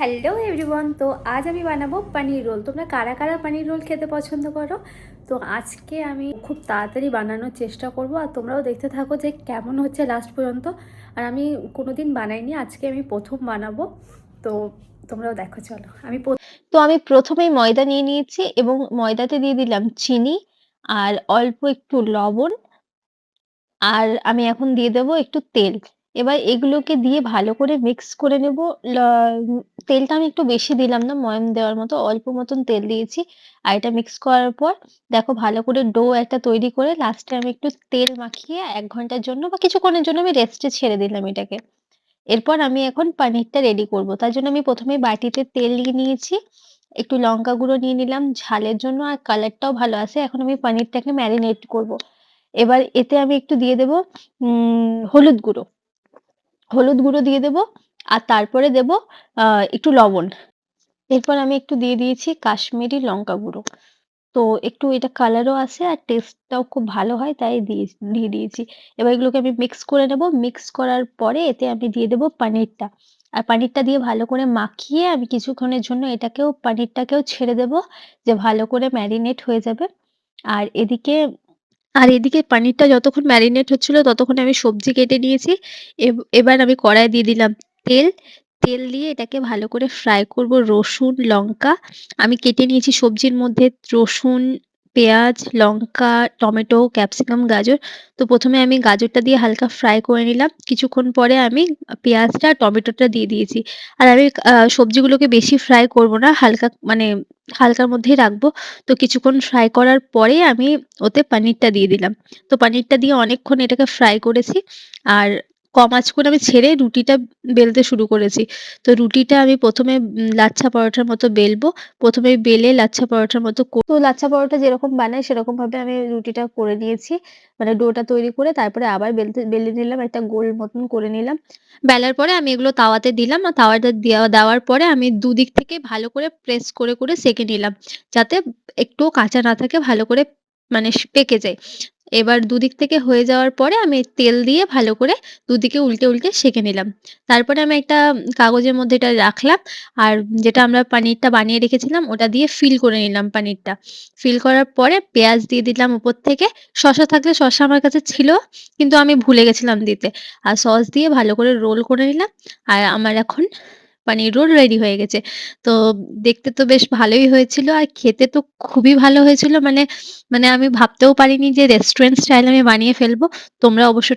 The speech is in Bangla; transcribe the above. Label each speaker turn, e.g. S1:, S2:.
S1: হ্যালো এভরিওয়ান, তো আজ আমি বানাবো পনির রোল। তোমরা কারা কারা পনির রোল খেতে পছন্দ করো? তো আজকে আমি খুব তাড়াতাড়ি বানানোর চেষ্টা করব, আর তোমরাও দেখতে থাকো যে কেমন হচ্ছে লাস্ট পর্যন্ত। আর আমি কোনো দিন বানাইনি, আজকে আমি প্রথম বানাবো। তো তোমরাও দেখো, চলো
S2: আমি প্রথমেই ময়দা নিয়ে নিয়েছি এবং ময়দাতে দিয়ে দিলাম চিনি আর অল্প একটু লবণ। আর আমি এখন দিয়ে দেবো একটু তেল। এবার এগুলোকে দিয়ে ভালো করে মিক্স করে নেব। ল তেলটা আমি একটু বেশি দিলাম না ময়াম দেওয়ার মতো, অল্প মতন তেল দিয়েছি। আর এটা মিক্স করার পর দেখো ভালো করে ডো একটা তৈরি করে লাস্টে আমি একটু তেল মাখিয়ে ১ ঘন্টার জন্য বা কিছুক্ষণের জন্য আমি রেস্টে ছেড়ে দিলাম এটাকে। এরপর আমি এখন পনিরটা রেডি করব। তার জন্য আমি ১ম এ বাটিতে তেল নিয়ে নিয়েছি। একটু লঙ্কা গুঁড়ো নিয়ে নিলাম ঝালের জন্য, আর কালারটাও ভালো আসে। এখন আমি পনিরটাকে ম্যারিনেট করব। এবার এতে আমি একটু দিয়ে দেব হলুদ গুঁড়ো। হলুদ গুঁড়ো দিয়ে দেব আর তারপরে দেব আ একটু লবণ। এরপর আমি একটু দিয়ে দিয়েছি কাশ্মীরি লঙ্কা গুঁড়ো। তো একটু এটা কালারও আসে আর টেস্টটাও খুব ভালো হয়, তাই দিয়ে দিয়েছি। এবার এগুলোকে আমি মিক্স করে নেব। মিক্স করার পরে এতে আমি দিয়ে দেব পনিরটা। আর পনিরটা দিয়ে ভালো করে মাখিয়ে আমি কিছুক্ষণের জন্য পনিরটাকেও ছেড়ে দেব, যে ভালো করে ম্যারিনেট হয়ে যাবে। আর এদিকে পনিরটা যতক্ষণ ম্যারিনেট হচ্ছিল ততক্ষণে আমি সবজি কেটে নিয়েছি। এবার আমি কড়াইয়ে দিয়ে দিলাম তেল। তেল দিয়ে এটাকে ভালো করে ফ্রাই করব। রসুন, লঙ্কা আমি কেটে নিয়েছি সবজির মধ্যে। রসুন, পেঁয়াজ, লঙ্কা, টমেটো, ক্যাপসিকাম, গাজর। তো ১ম এ আমি গাজরটা দিয়ে হালকা ফ্রাই করে নিলাম। কিছুক্ষণ পরে আমি পেঁয়াজটা, টমেটোটা দিয়ে দিয়েছি। আর আমি সবজিগুলোকে বেশি ফ্রাই করব না। হালকার মধ্যেই রাখবো। তো কিছুক্ষণ ফ্রাই করার পরে আমি ওতে পনিরটা দিয়ে দিলাম। তো পনিরটা দিয়ে অনেকক্ষণ এটাকে ফ্রাই করেছি। আর কম আঁচ করে আমি ছেড়ে রুটিটা বেলতে শুরু করেছি। তো রুটিটা আমি ১ম এ লাচ্ছা পরোটার মতো বেলবো। ১ম এ বেলে লাচ্ছা পরোটার মতো তো লাচ্ছা পরোটা যেরকম বানাই সেরকমভাবে আমি রুটিটা করে নিয়েছি। মানে ডোটা তৈরি করে তারপরে আবার বেলে নিলাম, একটা গোল মতন করে নিলাম। বেলার পরে আমি এগুলো তাওয়াতে দিলাম। আর তাওয়াতে দেওয়ার পরে আমি দুদিক থেকে ভালো করে প্রেস করে সেঁকে নিলাম। যাতে একটুও কাঁচা না থাকে, ভালো করে মানে পেকে যায়। এবার দুদিক থেকে হয়ে যাওয়ার পরে আমি তেল দিয়ে ভালো করে দুদিকে উল্টে সেঁকে নিলাম। তারপরে আমি একটা কাগজের মধ্যে এটা রাখলাম। আর যেটা আমরা পনিরটা বানিয়ে রেখেছিলাম ওটা দিয়ে ফিল করে নিলাম পনিরটা। ফিল করার পরে পেঁয়াজ দিয়ে দিলাম উপর থেকে। শসা থাকলে শসা আমার কাছে ছিল, কিন্তু আমি ভুলে গেছিলাম দিতে। আর সস দিয়ে ভালো করে রোল করে নিলাম। আর আমার এখন পনির রোল রেডি হয়ে গেছে। তো দেখতে তো বেশ ভালোই হয়েছিল আর খেতে তো খুবই ভালো হয়েছিল। মানে আমি ভাবতেও পারিনি যে রেস্টুরেন্ট স্টাইল আমি বানিয়ে ফেলবো। তোমরা অবশ্য